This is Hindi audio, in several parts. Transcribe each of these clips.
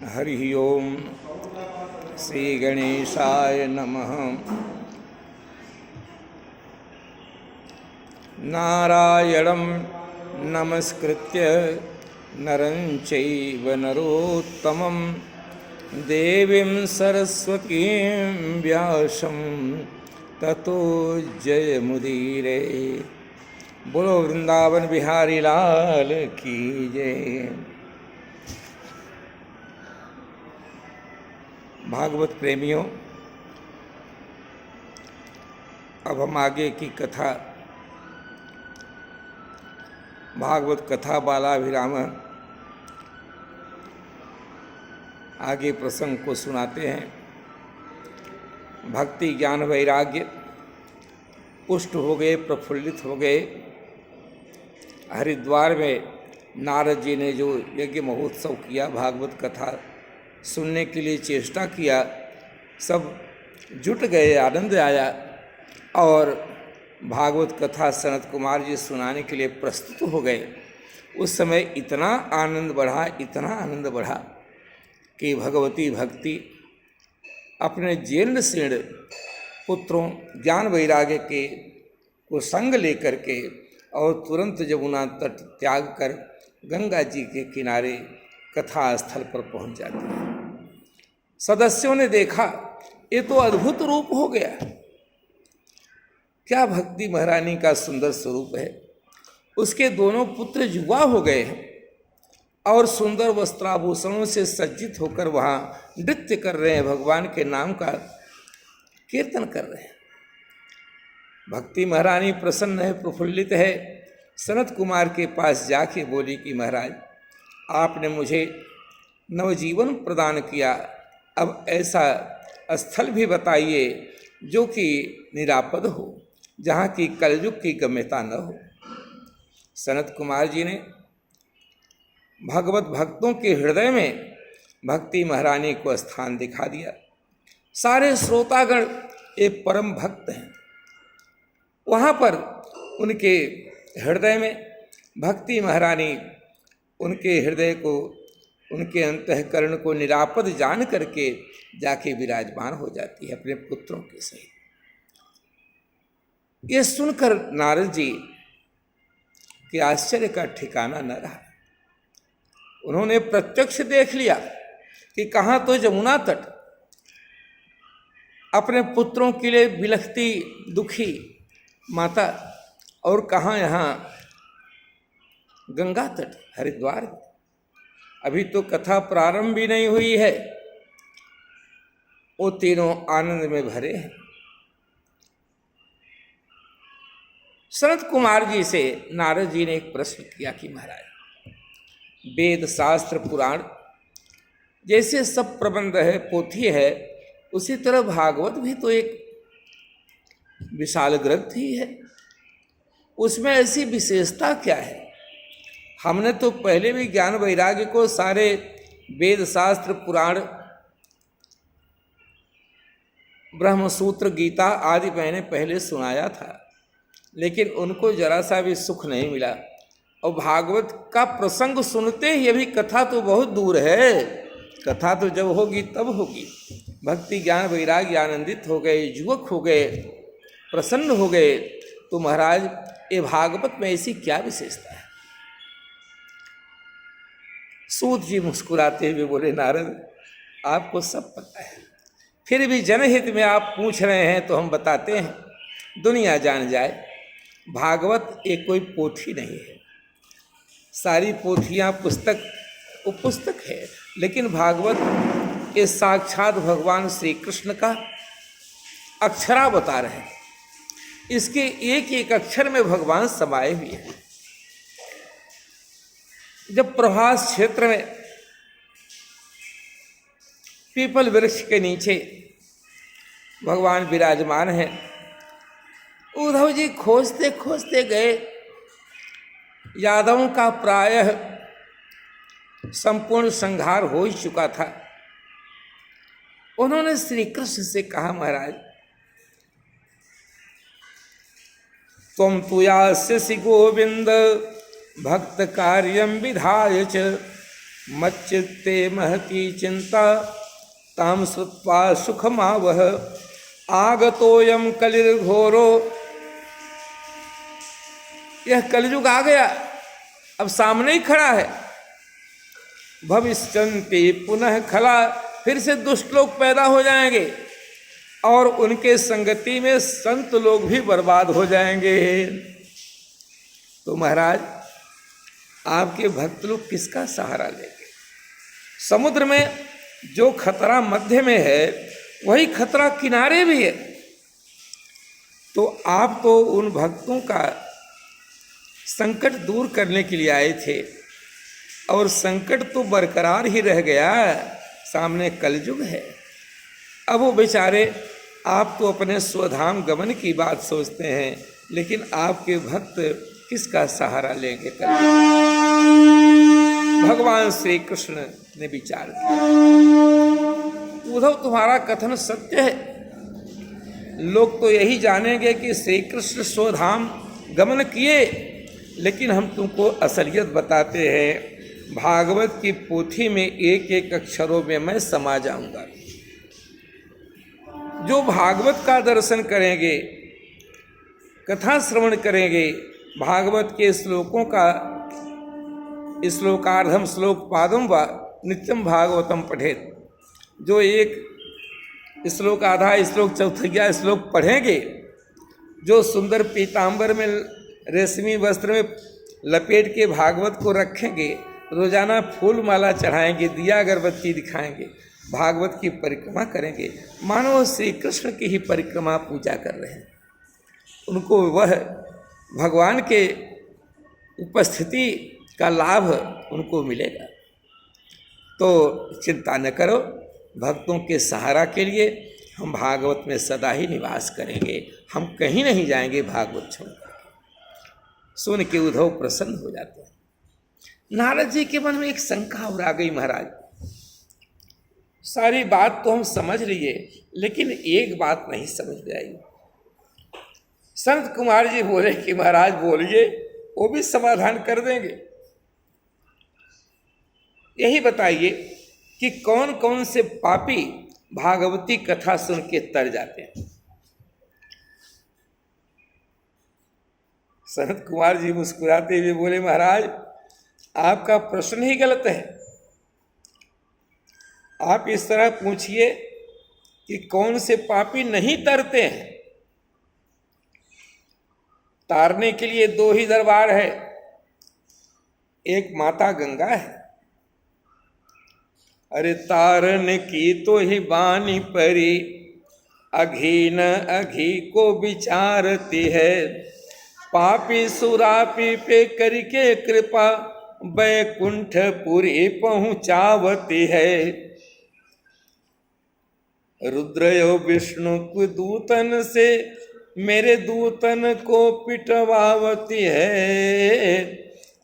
हरि ओम श्री गणेशाय नमः। नारायणं नमस्कृत्य नरं चैव नरोत्तमं देवीं सरस्वतीं व्यासं ततो जयमुदीरे। बोलो वृंदावन बिहारी लाल की जय। भागवत प्रेमियों, अब हम आगे की कथा भागवत कथा बालाभिराम आगे प्रसंग को सुनाते हैं। भक्ति ज्ञान वैराग्य पुष्ट हो गए, प्रफुल्लित हो गए। हरिद्वार में नारद जी ने जो यज्ञ महोत्सव किया, भागवत कथा सुनने के लिए चेष्टा किया, सब जुट गए, आनंद आया और भागवत कथा सनत कुमार जी सुनाने के लिए प्रस्तुत हो गए। उस समय इतना आनंद बढ़ा कि भगवती भक्ति अपने जीर्ण शीर्ण पुत्रों ज्ञान वैराग्य के को संग लेकर के और तुरंत यमुना तट त्याग कर गंगा जी के किनारे कथा स्थल पर पहुंच जाती है। सदस्यों ने देखा, ये तो अद्भुत रूप हो गया, क्या भक्ति महारानी का सुंदर स्वरूप है। उसके दोनों पुत्र युवा हो गए हैं और सुंदर वस्त्राभूषणों से सज्जित होकर वहाँ नृत्य कर रहे हैं, भगवान के नाम का कीर्तन कर रहे हैं। भक्ति महारानी प्रसन्न है, प्रफुल्लित है। सनत कुमार के पास जाके बोली कि महाराज, आपने मुझे नवजीवन प्रदान किया, अब ऐसा स्थल भी बताइए जो कि निरापद हो, जहाँ की कलयुग की गम्यता न हो। सनत कुमार जी ने भगवत भक्तों के हृदय में भक्ति महारानी को स्थान दिखा दिया। सारे श्रोतागण एक परम भक्त हैं, वहाँ पर उनके हृदय में भक्ति महारानी उनके हृदय को, उनके अंतःकरण को निरापद जान करके जाके विराजमान हो जाती है अपने पुत्रों के सहित। ये सुनकर नारद जी के आश्चर्य का ठिकाना न रहा। उन्होंने प्रत्यक्ष देख लिया कि कहाँ तो यमुना तट अपने पुत्रों के लिए बिलखती दुखी माता, और कहाँ यहाँ गंगा तट हरिद्वार। अभी तो कथा प्रारंभ भी नहीं हुई है, वो तीनों आनंद में भरे हैं। सनत कुमार जी से नारद जी ने एक प्रश्न किया कि महाराज, वेद शास्त्र पुराण जैसे सब प्रबंध है, पोथी है, उसी तरह भागवत भी तो एक विशाल ग्रंथ ही है। उसमें ऐसी विशेषता क्या है? हमने तो पहले भी ज्ञान वैराग्य को सारे वेद शास्त्र पुराण ब्रह्मसूत्र गीता आदि मैंने पहले सुनाया था, लेकिन उनको जरा सा भी सुख नहीं मिला। और भागवत का प्रसंग सुनते ही अभी कथा तो बहुत दूर है, कथा तो जब होगी तब होगी। भक्ति ज्ञान वैराग्य आनंदित हो गए, युवक हो गए, प्रसन्न हो गए, तो महाराज ये भागवत में ऐसी क्या विशेषता है? सूत जी मुस्कुराते हुए बोले, नारद आपको सब पता है, फिर भी जनहित में आप पूछ रहे हैं तो हम बताते हैं, दुनिया जान जाए। भागवत एक कोई पोथी नहीं है। सारी पोथियाँ पुस्तक है, लेकिन भागवत ये साक्षात भगवान श्री कृष्ण का अक्षरा बता रहे हैं। इसके एक एक अक्षर में भगवान समाये हुए हैं। जब प्रभास क्षेत्र में पीपल वृक्ष के नीचे भगवान विराजमान हैं, उद्धव जी खोजते खोजते गए। यादवों का प्रायः संपूर्ण संहार हो ही चुका था। उन्होंने श्री कृष्ण से कहा, महाराज त्वं तु यास्यसि गोविंद भक्त कार्यम विधाय च मच्चित्ते महती चिंता ताम श्रुत्वा सुखमावह आगतोयम कलिर्घोरो। यह कलयुग आ गया, अब सामने ही खड़ा है। भविष्यन्ति पुनः खला, फिर से दुष्ट लोग पैदा हो जाएंगे और उनके संगति में संत लोग भी बर्बाद हो जाएंगे। तो महाराज आपके भक्त लोग किसका सहारा लेंगे? समुद्र में जो खतरा मध्य में है वही खतरा किनारे भी है। तो आप तो उन भक्तों का संकट दूर करने के लिए आए थे और संकट तो बरकरार ही रह गया, सामने कलयुग है। अब वो बेचारे, आप तो अपने स्वधाम गमन की बात सोचते हैं, लेकिन आपके भक्त किसका सहारा लेंगे? भगवान श्री कृष्ण ने विचार किया, उद्धव तुम्हारा कथन सत्य है। लोग तो यही जानेंगे कि श्री कृष्ण स्वधाम गमन किए, लेकिन हम तुमको असलियत बताते हैं। भागवत की पोथी में एक एक अक्षरों में मैं समा जाऊंगा। जो भागवत का दर्शन करेंगे, कथा श्रवण करेंगे, भागवत के श्लोकों का श्लोकार्धम श्लोक पादम व नित्यम भागवतम पठेत, जो एक श्लोक आधा श्लोक चौथैया श्लोक पढ़ेंगे, जो सुंदर पीतांबर में रेशमी वस्त्र में लपेट के भागवत को रखेंगे, रोजाना फूल माला चढ़ाएंगे, दिया अगरबत्ती दिखाएंगे, भागवत की परिक्रमा करेंगे, मानो श्री कृष्ण की ही परिक्रमा पूजा कर रहे हैं। उनको वह भगवान के उपस्थिति का लाभ उनको मिलेगा। तो चिंता न करो, भक्तों के सहारा के लिए हम भागवत में सदा ही निवास करेंगे, हम कहीं नहीं जाएंगे भागवत छोड़कर। सुन के उद्धव प्रसन्न हो जाते हैं। नारद जी के मन में एक शंका और आ गई, महाराज सारी बात तो हम समझ लिए, लेकिन एक बात नहीं समझ में आई। संत कुमार जी बोले कि महाराज बोलिए, वो भी समाधान कर देंगे। यही बताइए कि कौन कौन से पापी भागवती कथा सुन के तर जाते हैं? संत कुमार जी मुस्कुराते हुए बोले, महाराज आपका प्रश्न ही गलत है। आप इस तरह पूछिए कि कौन से पापी नहीं तरते हैं। तारने के लिए दो ही दरबार है, एक माता गंगा है। अरे तारन की तो ही बानी परी, अघी न अघी को विचारती है। पापी सुरापी पे करके कृपा, बैकुंठपुरी पहुंचावती है। रुद्रयो विष्णु को दूतन से, मेरे दूतन को पिटवावती है।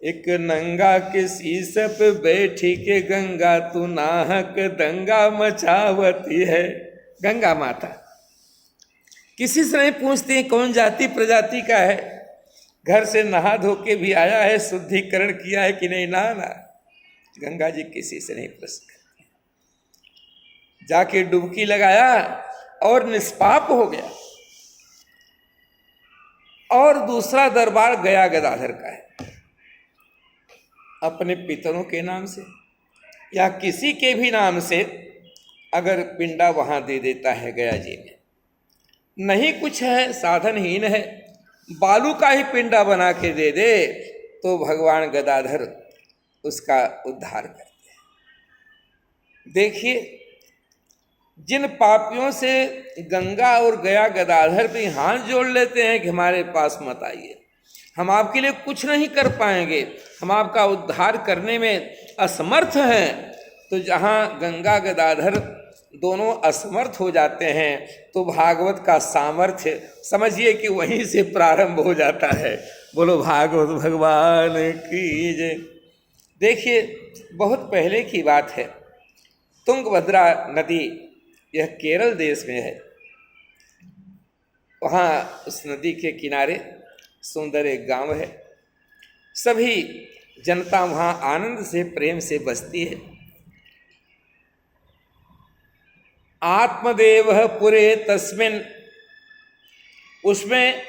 एक नंगा के शीशे पे बैठी के गंगा तू नाहक दंगा मचावती है। गंगा माता किसी से नहीं पूछती कौन जाति प्रजाति का है, घर से नहा धो के भी आया है, शुद्धिकरण किया है कि नहीं, ना ना, गंगा जी किसी से नहीं प्रश्न करती। जाके डुबकी लगाया और निष्पाप हो गया। और दूसरा दरबार गया गदाधर का है, अपने पितरों के नाम से या किसी के भी नाम से अगर पिंडा वहां दे देता है गया जी में, नहीं कुछ है, साधनहीन है, बालू का ही पिंडा बना के दे दे तो भगवान गदाधर उसका उद्धार करते हैं। देखिए, जिन पापियों से गंगा और गया गदाधर भी हाथ जोड़ लेते हैं कि हमारे पास मत आइए, हम आपके लिए कुछ नहीं कर पाएंगे, हम आपका उद्धार करने में असमर्थ हैं, तो जहाँ गंगा गदाधर दोनों असमर्थ हो जाते हैं तो भागवत का सामर्थ्य समझिए कि वहीं से प्रारंभ हो जाता है। बोलो भागवत भगवान की जय। देखिए, बहुत पहले की बात है, तुंगभद्रा नदी यह केरल देश में है। वहाँ उस नदी के किनारे सुंदर एक गांव है। सभी जनता वहाँ आनंद से प्रेम से बसती है। आत्मदेव पुरे तस्मिन, उसमें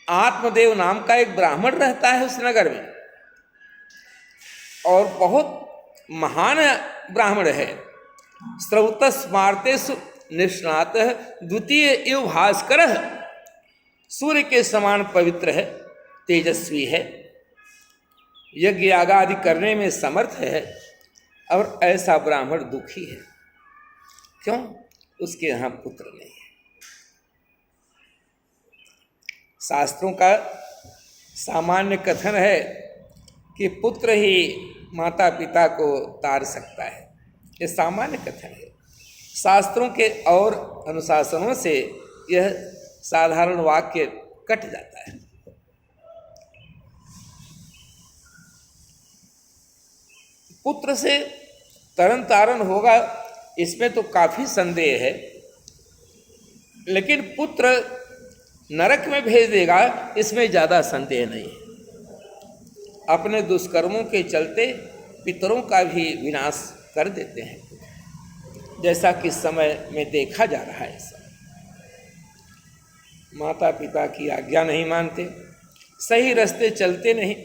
आत्मदेव नाम का एक ब्राह्मण रहता है उस नगर में, और बहुत महान ब्राह्मण है। स्रवत स्मार्तेषु निष्णात द्वितीय इव भास्कर, सूर्य के समान पवित्र है, तेजस्वी है, यज्ञ याग आदि करने में समर्थ है। और ऐसा ब्राह्मण दुखी है। क्यों? उसके यहाँ पुत्र नहीं है। शास्त्रों का सामान्य कथन है कि पुत्र ही माता पिता को तार सकता है। ये सामान्य कथन है। शास्त्रों के और अनुशासनों से यह साधारण वाक्य कट जाता है। पुत्र से तरन तारण होगा, इसमें तो काफी संदेह है, लेकिन पुत्र नरक में भेज देगा, इसमें ज्यादा संदेह नहीं है। अपने दुष्कर्मों के चलते पितरों का भी विनाश कर देते हैं, जैसा कि समय में देखा जा रहा है। माता पिता की आज्ञा नहीं मानते, सही रास्ते चलते नहीं,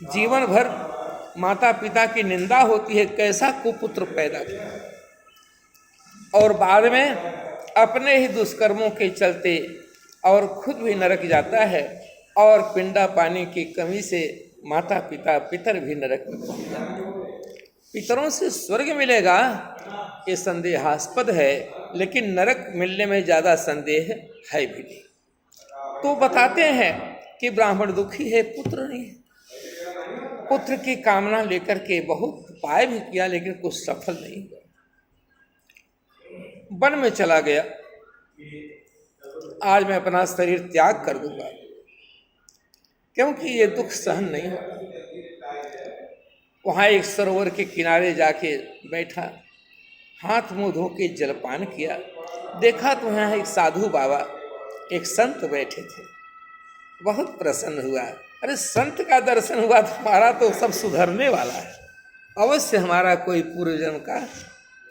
जीवन भर माता पिता की निंदा होती है, कैसा कुपुत्र पैदा किया, और बाद में अपने ही दुष्कर्मों के चलते और खुद भी नरक जाता है, और पिंडा पानी की कमी से माता पिता पितर भी नरक में पहुंच जाते हैं। पितरों से स्वर्ग मिलेगा ये संदेहास्पद है, लेकिन नरक मिलने में ज़्यादा संदेह है भी नहीं। तो बताते हैं कि ब्राह्मण दुखी है, पुत्र नहीं है। पुत्र की कामना लेकर के बहुत उपाय भी किया, लेकिन कुछ सफल नहीं हुआ। वन में चला गया, आज मैं अपना शरीर त्याग कर दूंगा, क्योंकि ये दुख सहन नहीं होता। वहाँ एक सरोवर के किनारे जाके बैठा, हाथ मुंह धो के जलपान किया। देखा तो यहाँ एक साधु बाबा, एक संत बैठे थे। बहुत प्रसन्न हुआ। अरे संत का दर्शन हुआ तो हमारा तो सब सुधरने वाला है, अवश्य हमारा कोई पूर्व जन्म का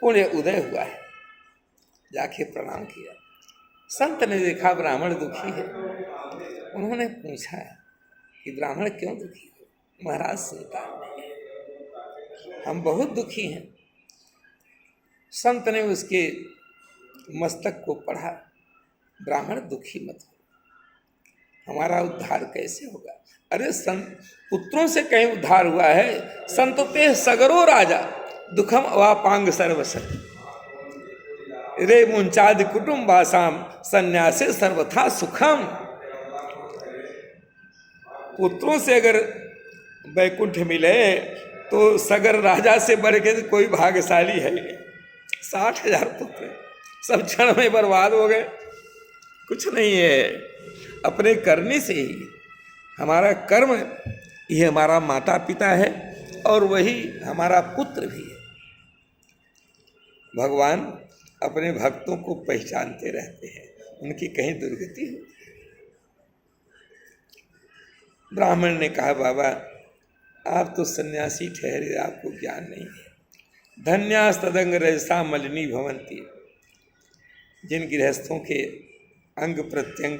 पुण्य उदय हुआ है। जाके प्रणाम किया। संत ने देखा ब्राह्मण दुखी है। उन्होंने पूछा कि ब्राह्मण क्यों दुखी हो? महाराज संतान नहीं है, हम बहुत दुखी हैं। संत ने उसके मस्तक को पढ़ा, ब्राह्मण दुखी मत हो, हमारा उद्धार कैसे होगा? अरे संत पुत्रों से कहीं उद्धार हुआ है? संतते सगरो राजा दुखम अवापांग सर्वसर रे मुंचादि कुटुम्बासाम संन्यासे सर्वथा सुखम। पुत्रों से अगर वैकुंठ मिले तो सगर राजा से बढ़ के कोई भाग्यशाली है। 60,000 पुत्र सब क्षण में बर्बाद हो गए। कुछ नहीं है, अपने करने से ही। हमारा कर्म ये हमारा माता पिता है और वही हमारा पुत्र भी है। भगवान अपने भक्तों को पहचानते रहते हैं, उनकी कहीं दुर्गति हो। ब्राह्मण ने कहा, बाबा आप तो सन्यासी ठहरे, आपको ज्ञान नहीं है। धन्यास्तदंग रजसा मलिनी भवंती। जिन गृहस्थों के अंग प्रत्यंग,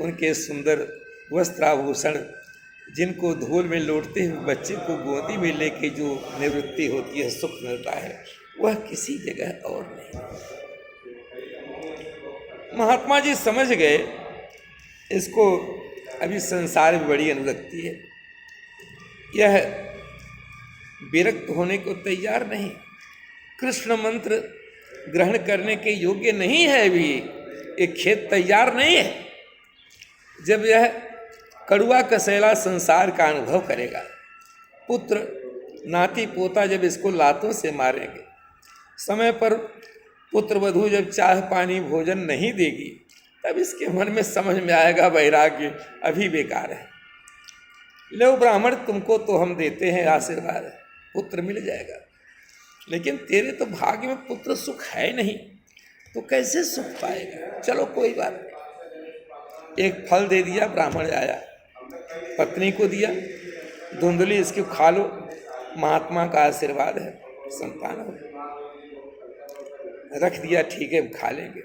उनके सुंदर वस्त्राभूषण, जिनको धूल में लौटते हुए बच्चे को गोदी में लेके जो निवृत्ति होती है, सुख मिलता है, वह किसी जगह और नहीं। महात्मा जी समझ गए इसको अभी संसार में बड़ी अनुरक्ति है, यह विरक्त होने को तैयार नहीं, कृष्ण मंत्र ग्रहण करने के योग्य नहीं है। अभी एक खेत तैयार नहीं है। जब यह कड़ुआ कसैला संसार का अनुभव करेगा, पुत्र नाती पोता जब इसको लातों से मारेंगे, समय पर पुत्र वधू जब चाह पानी भोजन नहीं देगी, तब इसके मन में समझ में आएगा वैराग्य अभी बेकार है। लो ब्राह्मण, तुमको तो हम देते हैं आशीर्वाद, पुत्र मिल जाएगा, लेकिन तेरे तो भाग्य में पुत्र सुख है नहीं, तो कैसे सुख पाएगा? चलो कोई बात नहीं। एक फल दे दिया, ब्राह्मण आया, पत्नी को दिया, धुंधली इसकी खा लो, महात्मा का आशीर्वाद है, संतान हो। रख दिया, ठीक है खा लेंगे।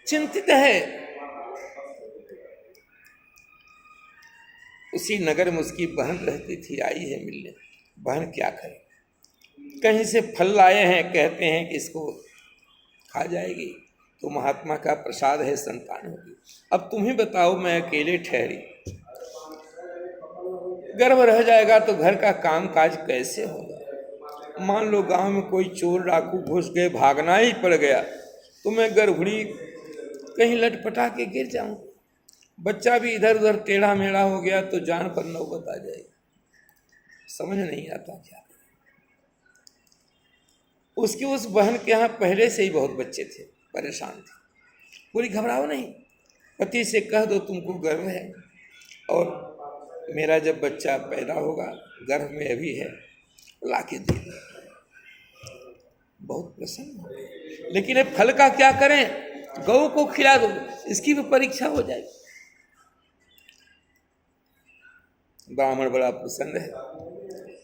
चिंतित है। उसी नगर में उसकी बहन रहती थी, आई है मिलने। बहन क्या करे, कहीं से फल लाए हैं, कहते हैं कि इसको खा जाएगी तो महात्मा का प्रसाद है, संतान होगी। अब तुम ही बताओ, मैं अकेले ठहरी, गर्भ रह जाएगा तो घर का काम काज कैसे होगा। मान लो गांव में कोई चोर डाकू घुस गए, भागना ही पड़ गया तो मैं गर्भुड़ी कहीं लटपटा के गिर जाऊं, बच्चा भी इधर उधर टेढ़ा मेढ़ा हो गया तो जान पर नौबत आ जाएगी। समझ नहीं आता क्या। उसकी उस बहन के यहाँ पहले से ही बहुत बच्चे थे, परेशान थे। पूरी घबराओ नहीं, पति से कह दो तुमको गर्व है और मेरा जब बच्चा पैदा होगा, गर्भ में अभी है, लाके दे दो। बहुत प्रसन्न हो गए। लेकिन अब फल का क्या करें, गौ को खिला दो, इसकी भी परीक्षा हो जाएगी। ब्राह्मण बड़ा प्रसन्न है,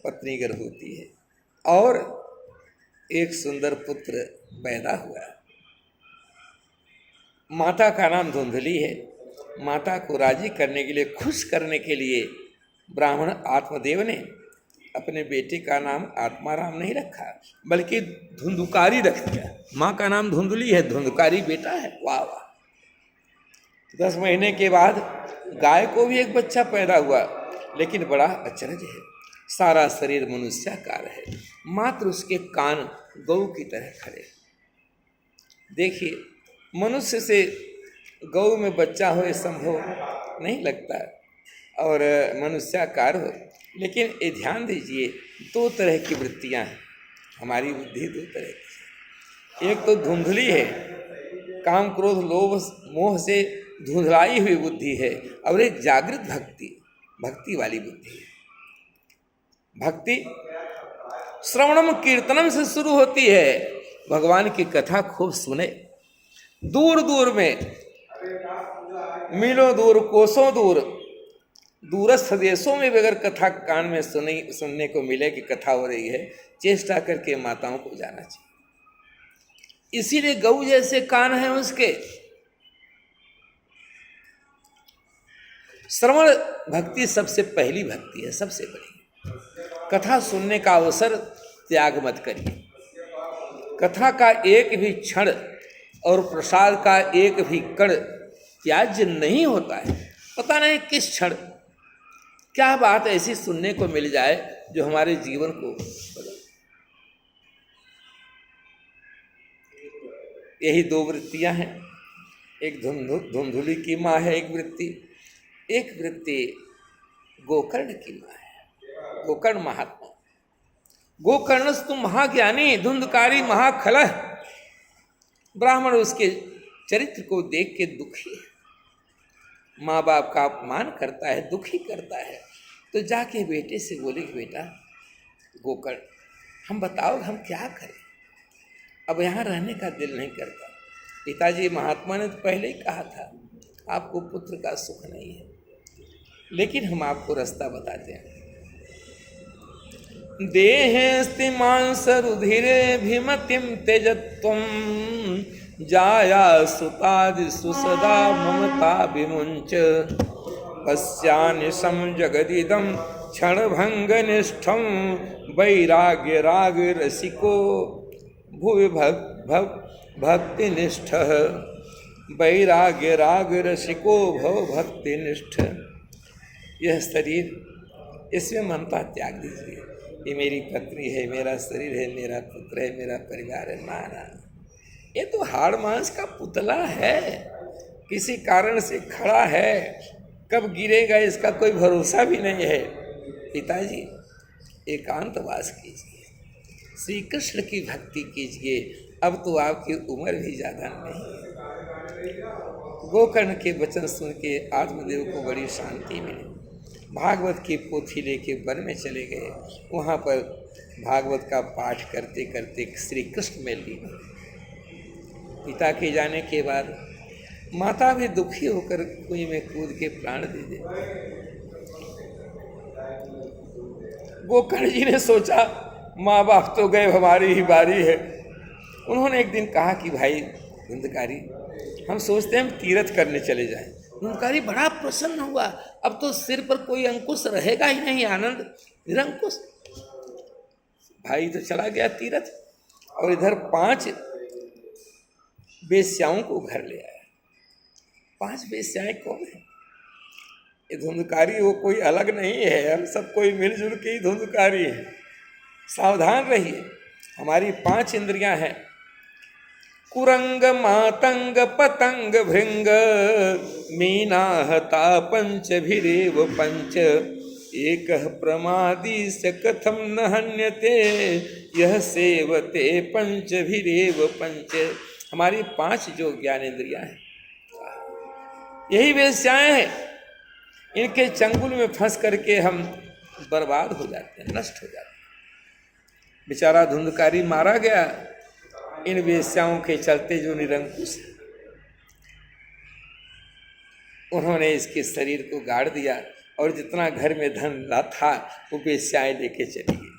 पत्नी गर्भवती है और एक सुंदर पुत्र पैदा हुआ। माता का नाम धुंधली है। माता को राजी करने के लिए, खुश करने के लिए ब्राह्मण आत्मदेव ने अपने बेटे का नाम आत्माराम नहीं रखा, बल्कि धुंधुकारी रख दिया। माँ का नाम धुंधली है, धुंधुकारी बेटा है। वाह वाह। 10 महीने के बाद गाय को भी एक बच्चा पैदा हुआ, लेकिन बड़ा अचरज है, सारा शरीर मनुष्याकार है, मात्र उसके कान गौ की तरह खड़े। देखिए, मनुष्य से गौ में बच्चा हो ये संभव नहीं लगता, और मनुष्याकार हो। लेकिन ये ध्यान दीजिए, 2 तरह की वृत्तियां हैं। हमारी बुद्धि 2 तरह की है। एक तो धुंधली है, काम क्रोध लोभ मोह से धुंधलाई हुई बुद्धि है, और एक जागृत भक्ति वाली बुद्धि है। भक्ति श्रवणम कीर्तनम से शुरू होती है। भगवान की कथा खूब सुने, दूर दूर में, मीलों दूर, कोसों दूर, दूरस्थ देशों में भी अगर कथा कान में सुनने को मिले कि कथा हो रही है, चेष्टा करके माताओं को जाना चाहिए। इसीलिए गौ जैसे कान हैं उसके। श्रवण भक्ति सबसे पहली भक्ति है, सबसे बड़ी। कथा सुनने का अवसर त्याग मत करिए। कथा का एक भी क्षण और प्रसाद का एक भी कण त्याज्य नहीं होता है। पता नहीं किस क्षण क्या बात ऐसी सुनने को मिल जाए जो हमारे जीवन को बदल। यही 2 वृत्तियां हैं। एक धुंधुली की माँ है एक वृत्ति, एक वृत्ति गोकर्ण की माँ है, गोकर्ण महात्मा। गोकर्णस्तु महाज्ञानी धुंधकारी महाखलह। ब्राह्मण उसके चरित्र को देख के दुखी है, माँ बाप का अपमान करता है, दुखी करता है। तो जाके बेटे से बोले कि बेटा गोकर्ण, हम बताओ हम क्या करें, अब यहाँ रहने का दिल नहीं करता। पिताजी महात्मा ने तो पहले ही कहा था आपको पुत्र का सुख नहीं है, लेकिन हम आपको रास्ता बताते हैं। देहेस्ति मांस रुधिरे भीमतिम तेजत्वम जाया सुतादि सुसदा ममता विमुंच पश्यानिशम जगदिदम क्षण भंग निष्ठम वैराग्य राग रसिको भुवि भक्ति निष्ठ वैराग्य राग रसिको भव भक्ति निष्ठ। यह शरीर, इसमें ममता त्याग दीजिए। ये मेरी पत्नी है, मेरा शरीर है, मेरा पुत्र है, मेरा परिवार है। ना, ये तो हाड़ मांस का पुतला है, किसी कारण से खड़ा है, कब गिरेगा इसका कोई भरोसा भी नहीं है। पिताजी एकांतवास कीजिए, श्री कृष्ण की भक्ति कीजिए, अब तो आपकी उम्र भी ज़्यादा नहीं है। गोकर्ण के वचन सुन के आत्मदेव को बड़ी शांति मिली। भागवत की पोथी लेके वन में चले गए। वहाँ पर भागवत का पाठ करते करते श्री कृष्ण में लीन। पिता के जाने के बाद माता भी दुखी होकर कुएं में कूद के प्राण दे दे। गोकर्ण जी ने सोचा माँ बाप तो गए, हमारी ही बारी है। उन्होंने एक दिन कहा कि भाई धुंधकारी, हम सोचते हैं हम तीर्थ करने चले जाएं। धुंधकारी बड़ा प्रसन्न हुआ, अब तो सिर पर कोई अंकुश रहेगा ही नहीं, आनंद निरंकुश। भाई तो चला गया तीर्थ और इधर 5 वेश्याओं को घर ले आया। 5 वेश्याएं कौन है? ये धुंधकारी वो कोई अलग नहीं है, हम सब कोई मिलजुल के ही धुंधकारी है। सावधान रहिए। हमारी 5 इंद्रियां हैं, कुरंग मातंग पतंग भृंग मीनाहता पंचभिरेव पंच एक प्रमादी से कथम न हन्यते यह सेवते पंचभिरेव पंच। हमारी 5 जो ज्ञानेंद्रियां हैं, यही वेश्याएं हैं। इनके चंगुल में फंस करके हम बर्बाद हो जाते हैं, नष्ट हो जाते हैं। बेचारा धुंधकारी मारा गया इन वेश्याओं के चलते जो निरंकुश है। उन्होंने इसके शरीर को गाड़ दिया और जितना घर में धन था वो वेश्याएं लेके चली गई।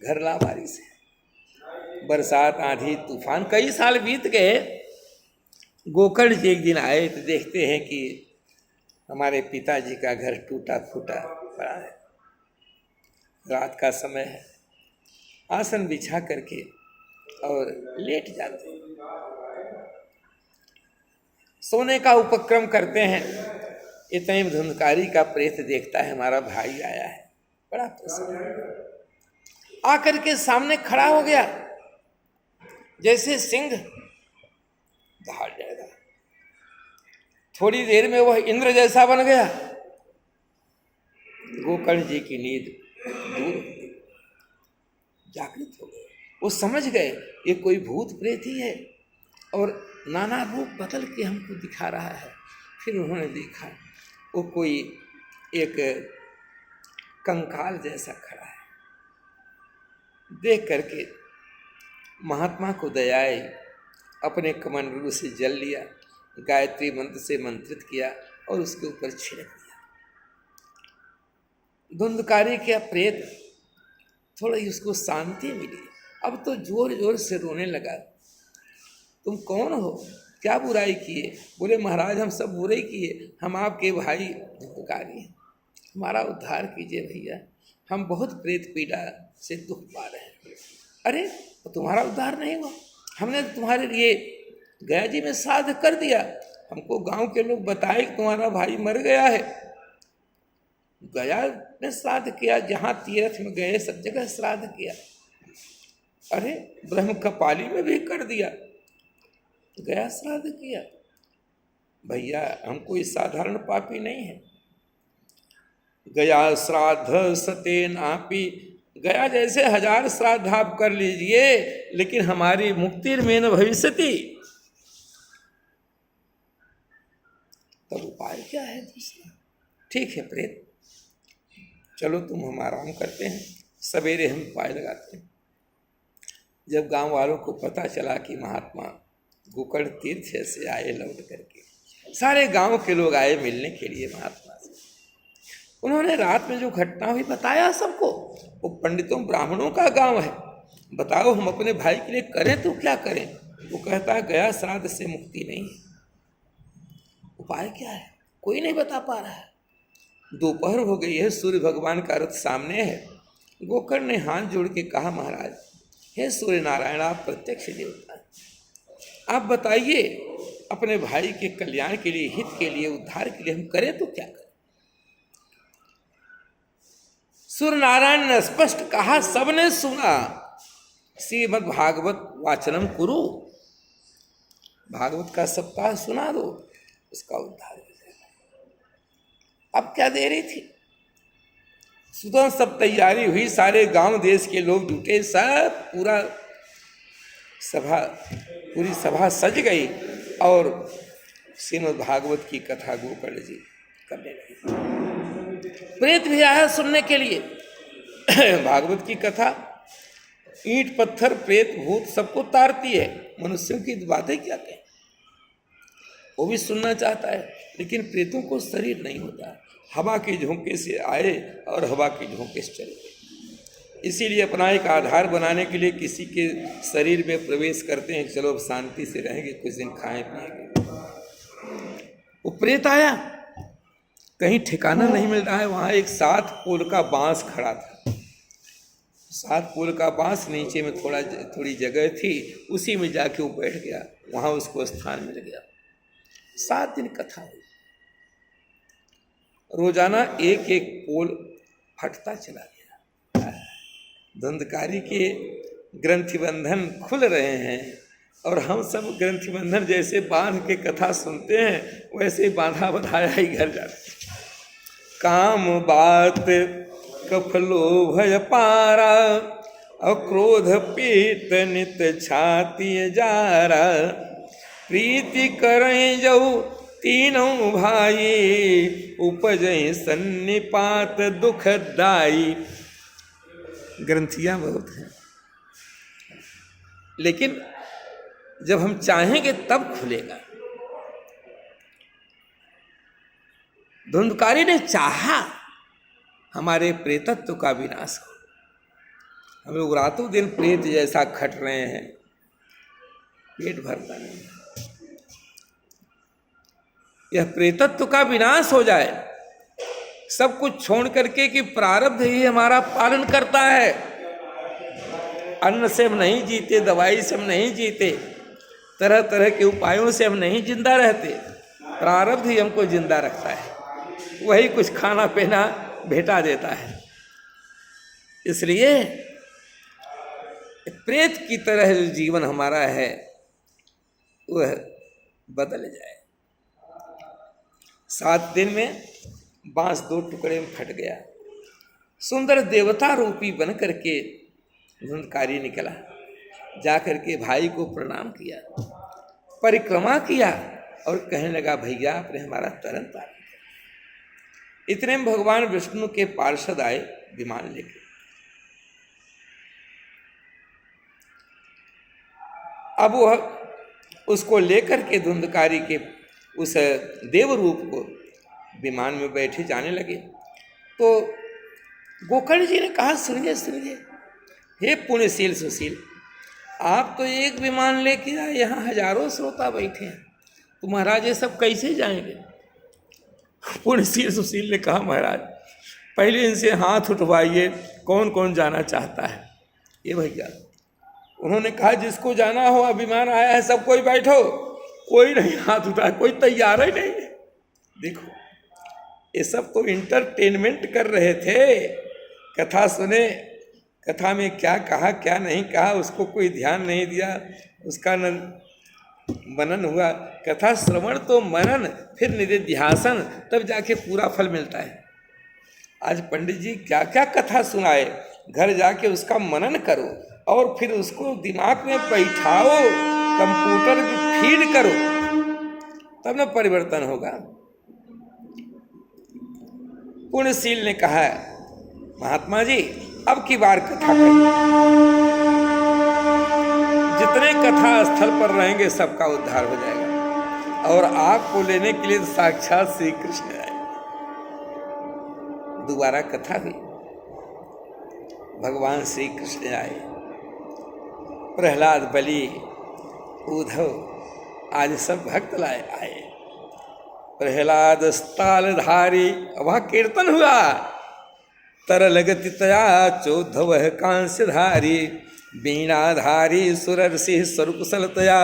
घर लावारी से बरसात आंधी तूफान कई साल बीत गए। गोकर्ण जी एक दिन आए तो देखते हैं कि हमारे पिताजी का घर टूटा फूटा पड़ा है। रात का समय है, आसन बिछा करके और लेट जाते हैं, सोने का उपक्रम करते हैं। इतने में धुंधकारी का प्रेत देखता है हमारा भाई आया है, बड़ा प्रसन्न आकर के सामने खड़ा हो गया, जैसे सिंह दहाड़ जाएगा। थोड़ी देर में वह इंद्र जैसा बन गया। गोकर्ण जी की नींद दूर हो गई, जागृत हो गए। वो समझ गए ये कोई भूत प्रेत ही है और नाना रूप बदल के हमको दिखा रहा है। फिर उन्होंने देखा वो कोई एक कंकाल जैसा खड़ा है। देख करके महात्मा को दया आई, अपने कमंडलू से जल लिया, गायत्री मंत्र से मंत्रित किया और उसके ऊपर छिड़क दिया। धुंधकारी के प्रेत थोड़ी उसको शांति मिली। अब तो जोर जोर से रोने लगा। तुम कौन हो, क्या बुराई किए? बोले महाराज हम सब बुराई किए, हम आपके भाई धुंधकारी हैं, हमारा उद्धार कीजिए भैया, हम बहुत प्रेत पीड़ा से दुख पा रहे हैं। अरे तो तुम्हारा उद्धार नहीं हुआ? हमने तुम्हारे लिए गया जी में श्राद्ध कर दिया, हमको गांव के लोग बताए कि तुम्हारा भाई मर गया है। गया ने श्राद्ध किया, जहाँ तीर्थ में गए सब जगह श्राद्ध किया। अरे ब्रह्म कपाली में भी कर दिया, गया श्राद्ध किया। भैया हम कोई साधारण पापी नहीं है। गया श्राद्ध सते नापी, गया जैसे 1000 श्राद्ध आप कर लीजिए, लेकिन हमारी मुक्ति में न भविष्यति। तब उपाय क्या है दूसरा? ठीक है प्रेत, चलो तुम हम आराम करते हैं, सवेरे हम उपाय लगाते हैं। जब गांव वालों को पता चला कि महात्मा गोकर्ण तीर्थ से आए लौट करके, सारे गांव के लोग आए मिलने के लिए महात्मा से। उन्होंने रात में जो घटना हुई बताया सबको। वो पंडितों ब्राह्मणों का गांव है, बताओ हम अपने भाई के लिए करें तो क्या करें? वो कहता है गया श्राद्ध से मुक्ति नहीं है, उपाय क्या है? कोई नहीं बता पा रहा है। दोपहर हो गई है, सूर्य भगवान का रथ सामने है। गोकर्ण ने हाथ जोड़ के कहा महाराज, हे सूर्य नारायण, आप प्रत्यक्ष देवता हैं, आप बताइए अपने भाई के कल्याण के लिए, हित के लिए, उद्धार के लिए हम करें तो क्या करें? सूर्य नारायण ने स्पष्ट कहा, सबने सुना, श्रीमद् भागवत वाचनम कुरु, भागवत का सप्ताह सुना दो, उसका उद्धार हो जाएगा। अब क्या देरी थी? सुबह सब तैयारी हुई, सारे गांव देश के लोग जुटे, सब पूरी सभा सज गई और श्रीमद् भागवत की कथा गोकर्ण जी करने लगे। प्रेत भी आया सुनने के लिए। भागवत की कथा ईंट पत्थर प्रेत भूत सबको तारती है, मनुष्यों की बातें क्या कहें। वो भी सुनना चाहता है, लेकिन प्रेतों को शरीर नहीं होता, हवा के झोंके से आए और हवा के झोंके से चले गए। इसीलिए अपना एक आधार बनाने के लिए किसी के शरीर में प्रवेश करते हैं, चलो अब शांति से रहेंगे, कुछ दिन खाएं पिएंगे। वो प्रेत आया, कहीं ठिकाना नहीं मिल रहा है। वहाँ एक 7 पोल का बांस खड़ा था। 7 पोल का बांस, नीचे में थोड़ी जगह थी, उसी में जाके वो बैठ गया, वहाँ उसको स्थान मिल गया। 7 दिन कथा हुई। रोजाना एक एक पोल फटता चला गया। धुंधकारी के ग्रंथि बंधन खुल रहे हैं और हम सब ग्रंथि बंधन जैसे बांध के कथा सुनते हैं वैसे बांधा बधाया ही घर जाते। काम बात कफलो भय पारा अक्रोध पीत नित छाती जारा प्रीति करें जाऊ तीनों भाई उपजय सन्निपात दुखदाई। ग्रंथियां बहुत हैं, लेकिन जब हम चाहेंगे तब खुलेगा। धुंधकारी ने चाहा हमारे प्रेतत्व का विनाश हो। हम लोग रातों दिन प्रेत जैसा खट रहे हैं, पेट भरता नहीं। यह प्रेतत्व का विनाश हो जाए, सब कुछ छोड़ करके कि प्रारब्ध ही हमारा पालन करता है। अन्न से हम नहीं जीते, दवाई से हम नहीं जीते, तरह तरह के उपायों से हम नहीं जिंदा रहते, प्रारब्ध ही हमको जिंदा रखता है। वही कुछ खाना पीना भेटा देता है। इसलिए प्रेत की तरह जो जीवन हमारा है वह बदल जाए। 7 दिन में बांस 2 टुकड़े में फट गया। सुंदर देवता रूपी बन करके धुंधकारी निकला, जाकर के भाई को प्रणाम किया, परिक्रमा किया और कहने लगा भैया आपने हमारा तरन तारण किया। इतने में भगवान विष्णु के पार्षद आए विमान लेकर। अब वह उसको लेकर के धुंधकारी के उस देव रूप को विमान में बैठे जाने लगे। तो गोकर्ण जी ने कहा सुनिए सुनिए, हे पुण्यशील सुशील, आप तो एक विमान लेके आए, यहाँ हजारों श्रोता बैठे हैं, तो महाराज ये सब कैसे जाएंगे? पुण्यशील सुशील ने कहा महाराज पहले इनसे हाथ उठवाइए, कौन कौन जाना चाहता है। ये भैया उन्होंने कहा जिसको जाना हो, विमान आया है, सब कोई बैठो। कोई नहीं हाथ उठाया, कोई तैयार ही नहीं है। देखो ये सब तो इंटरटेनमेंट कर रहे थे, कथा सुने, कथा में क्या कहा क्या नहीं कहा उसको कोई ध्यान नहीं दिया, उसका न मनन हुआ। कथा श्रवण तो मनन, फिर निधिध्यासन, तब जाके पूरा फल मिलता है। आज पंडित जी क्या क्या कथा सुनाए, घर जाके उसका मनन करो और फिर उसको दिमाग में बैठाओ, कंप्यूटर में फीड करो, तब न परिवर्तन होगा। पुण्यशील ने कहा महात्मा जी अब की बार कथा कहिए। जितने कथा स्थल पर रहेंगे सबका उद्धार हो जाएगा। और आपको लेने के लिए साक्षात श्री कृष्ण आए। दोबारा कथा हुई, भगवान श्री कृष्ण आए, प्रहलाद, बलि, उद्धव आज सब भक्त लाए आए। प्रहलाद स्थालधारी, वहां कीर्तन हुआ। तरल गति तया चौद्धव कांस्यधारी, वीणाधारी सुरर्षि स्वरूपसलतया,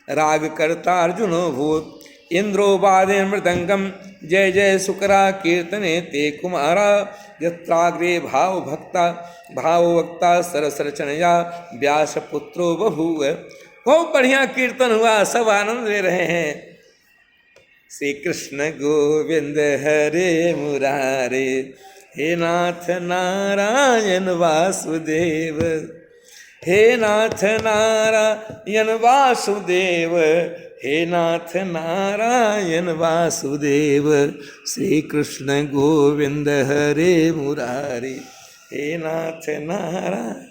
राग करता अर्जुनो भूत, इंद्रो वादे मृदंगम, जय जय शुक्रा कीर्तने ते कुमारा, यत्राग्रे भाव भक्ता भाव वक्ता सरसरचनया, व्यास पुत्रो बभूव। बहुत बढ़िया कीर्तन हुआ, सब आनंद ले रहे हैं। श्री कृष्ण गोविंद हरे मुरारे, हे नाथ नारायण वासुदेव, हे नाथ नारायण वासुदेव, हे नाथ नारायण वासुदेव, श्री कृष्ण गोविंद हरे मुरारी, हे नाथ नारायण।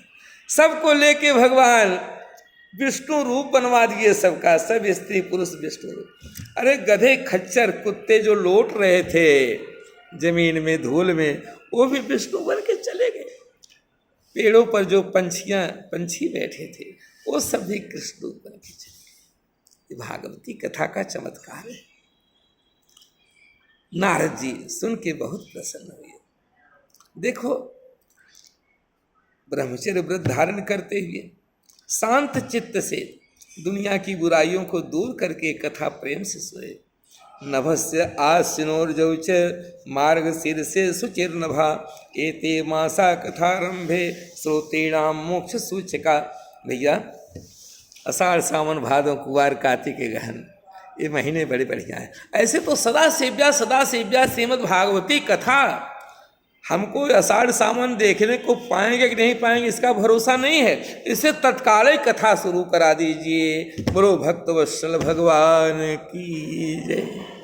सबको लेके भगवान विष्णु रूप बनवा दिए सबका, सब स्त्री पुरुष विष्णु रूप। अरे गधे खच्चर कुत्ते जो लौट रहे थे जमीन में धूल में, वो भी विष्णु बन के चले गए। पेड़ों पर जो पंछी बैठे थे वो सब भी कृष्ण रूप बन के चले गए। ये भागवती कथा का चमत्कार है। नारद जी सुन के बहुत प्रसन्न हुए। देखो, ब्रह्मचर्य व्रत धारण करते हुए शांत चित्त से दुनिया की बुराइयों को दूर करके कथा प्रेम से सोए। नभस्य आसिनोर्जौच मार्ग शीर्षे सुचिर नभा एते मासा कथारंभे श्रोतेणाम मोक्ष सूचका। भैया, आषाढ़ सावन भादो कुवार कार्तिक गहन, ये महीने बड़े बढ़िया हैं। ऐसे तो सदा सेव्या श्रीमद् भागवती कथा, हमको आषाढ़ सावन देखने को पाएंगे कि नहीं पाएंगे इसका भरोसा नहीं है। इसे तत्काल ही कथा शुरू करा दीजिए। बोलो भक्त वत्सल भगवान की जय।